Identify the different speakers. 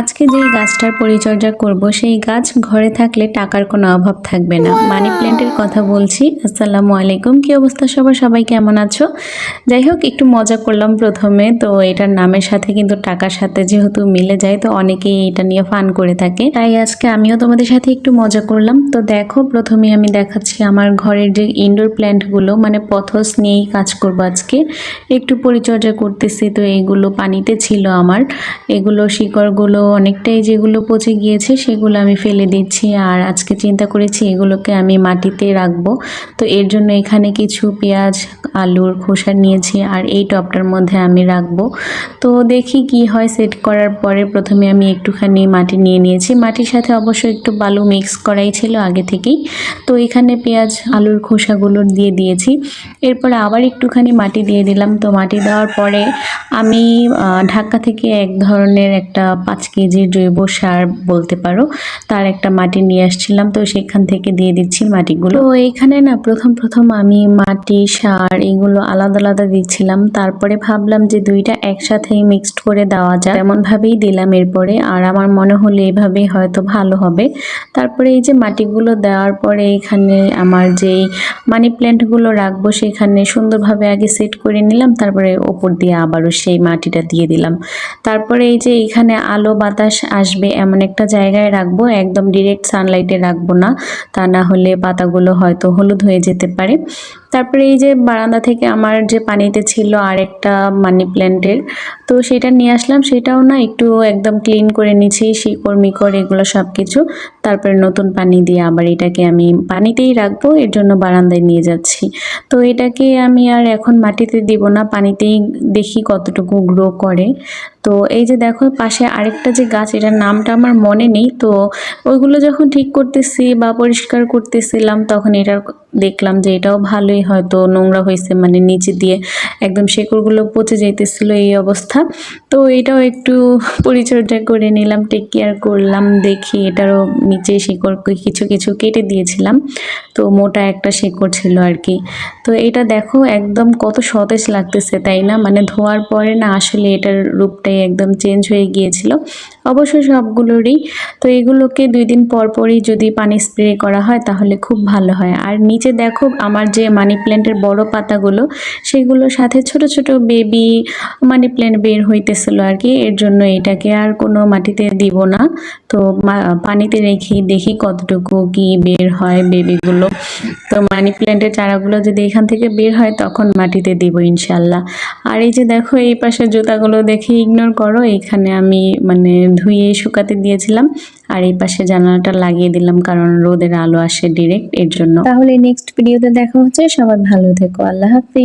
Speaker 1: আজকে যেই গাছটার পরিচর্যা করব সেই গাছ ঘরে থাকলে টাকার কোনো অভাব থাকবে না। মানি প্ল্যান্টের কথা বলছি। আসসালামু আলাইকুম, কি অবস্থা সবার, সবাই কেমন আছো? যাই হোক, একটু মজা করলাম প্রথমে। তো এটার নামের সাথে কিন্তু টাকার সাথে যেহেতু মিলে যায়, তো অনেকেই এটা নিয়ে ফান করে থাকে, তাই আজকে আমিও তোমাদের সাথে একটু মজা করলাম। তো দেখো, প্রথমে আমি দেখাচ্ছি আমার ঘরের যে ইনডোর প্ল্যান্টগুলো, মানে পথস নিয়েই কাজ করবো আজকে। একটু পরিচর্যা করতেছি। তো এইগুলো পানিতে ছিল আমার, এগুলো শিকড়গুলো অনেকটাই যেগুলো পচে গিয়েছে সেগুলো আমি ফেলে দিচ্ছি। আর আজকে চিন্তা করেছি এগুলোকে আমি মাটিতে রাখবো। তো এর জন্য এখানে কিছু পেঁয়াজ, আলুর খোসা নিয়েছি আর এই টবটার মধ্যে আমি রাখবো। তো দেখি কি হয়। সেট করার পরে প্রথমে আমি একটুখানি মাটি নিয়ে নিয়েছি, মাটির সাথে অবশ্য একটু বালু মিক্স করাই ছিল আগে থেকেই। তো এখানে পেঁয়াজ, আলুর খোসাগুলো দিয়ে দিয়েছি। এরপর আবার একটুখানি মাটি দিয়ে দিলাম। তো মাটি দেওয়ার পরে আমি ঢাকা থেকে এক ধরনের একটা 5 কেজির জৈব সার বলতে পারো, তার একটা মাটি নিয়ে আসছিলাম। তো সেখান থেকে দিয়ে দিচ্ছি মাটিগুলো। তো এইখানে না প্রথম আমি মাটি, সার এগুলো আলাদা আলাদা দিচ্ছিলাম। তারপরে ভাবলাম যে দুইটা একসাথেই মিক্সড করে দেওয়া যায়, এমনভাবেই দিলাম এরপরে। আর আমার মনে হলো এইভাবেই হয়তো ভালো হবে। তারপরে এই যে মাটিগুলো দেওয়ার পরে এখানে আমার যেই মানি প্ল্যান্টগুলো রাখবো সেখানে সুন্দরভাবে আগে সেট করে নিলাম। তারপরে ওপর দিয়ে আবারও সেই মাটিটা দিয়ে দিলাম। তারপরে এই যে এখানে আলো বাতাস আসবে এমন একটা জায়গায় রাখবো, একদম ডিরেক্ট সানলাইটে রাখবো না, তা না হলে পাতাগুলো হয়তো হলুদ হয়ে যেতে পারে। তারপরে এই যে বারান্দা থেকে আমার যে পানিতে ছিল আরেকটা মানি প্ল্যান্টের, তো সেটা নিয়ে আসলাম। সেটাও না একটু একদম ক্লিন করে নিচ্ছি, শিকড় মিকড় এগুলো সব কিছু। তারপরে নতুন পানি দিয়ে আবার এটাকে আমি পানিতেই রাখবো, এর জন্য বারান্দায় নিয়ে যাচ্ছি। তো এটাকে আমি আর এখন মাটিতে দিব না, পানিতেই দেখি কতটুকু গ্রো করে। তো এই যে দেখো পাশে আরেকটা যে গাছ, এটার নামটা আমার মনে নেই। তো ওইগুলো যখন ঠিক করতেছি বা পরিষ্কার করতেছিলাম তখন এটা দেখলাম যে এটাও ভালোই হয়তো নোংরা হয়েছে, মানে নিচে দিয়ে একদম শেকড়গুলো পচে যাইতেছিল এই অবস্থা। তো এটাও একটু পরিচর্যা করে নিলাম, টেক কেয়ার করলাম। দেখি এটারও নিচে শিকড় কিছু কিছু কেটে দিয়েছিলাম, তো মোটা একটা শিকড় ছিল আর কি। তো এটা দেখো একদম কত সতেজ লাগতেছে, তাই না? মানে ধোয়ার পরে না আসলে এটার রূপটাই একদম চেঞ্জ হয়ে গিয়েছিল, অবশ্য সবগুলোরই। তো এগুলোকে 2 দিন পর পরই যদি পানি স্প্রে করা হয় তাহলে খুব ভালো হয়। আর নিচে দেখো আমার যে মানি প্ল্যান্টের বড় পাতাগুলো, সেগুলোর সাথে ছোট ছোট বেবি মানি প্ল্যান্ট বের হইতেছিল আর কি। এর জন্য এটাকে আর কোনো মাটিতে দিব না, তো পানিতে রেখে দেখি কতটুকু কি বের হয় বেবিগুলো। তো মানি প্ল্যান্টের চারাগুলো যদি এখান থেকে বের হয় তখন মাটিতে দিব ইনশাল্লাহ। আর এই যে দেখো এই পাশের জুতাগুলো দেখে ইগনোর করো, এখানে আমি মানে ধুয়ে শুকাতে দিয়েছিলাম। আর এই পাশে জানালাটা লাগিয়ে দিলাম কারণ রোদের আলো আসে ডিরেক্ট, এর জন্য। তাহলে নেক্সট ভিডিওতে দেখা হচ্ছে, সবাই ভালো থেকো, আল্লাহ হাফিজ।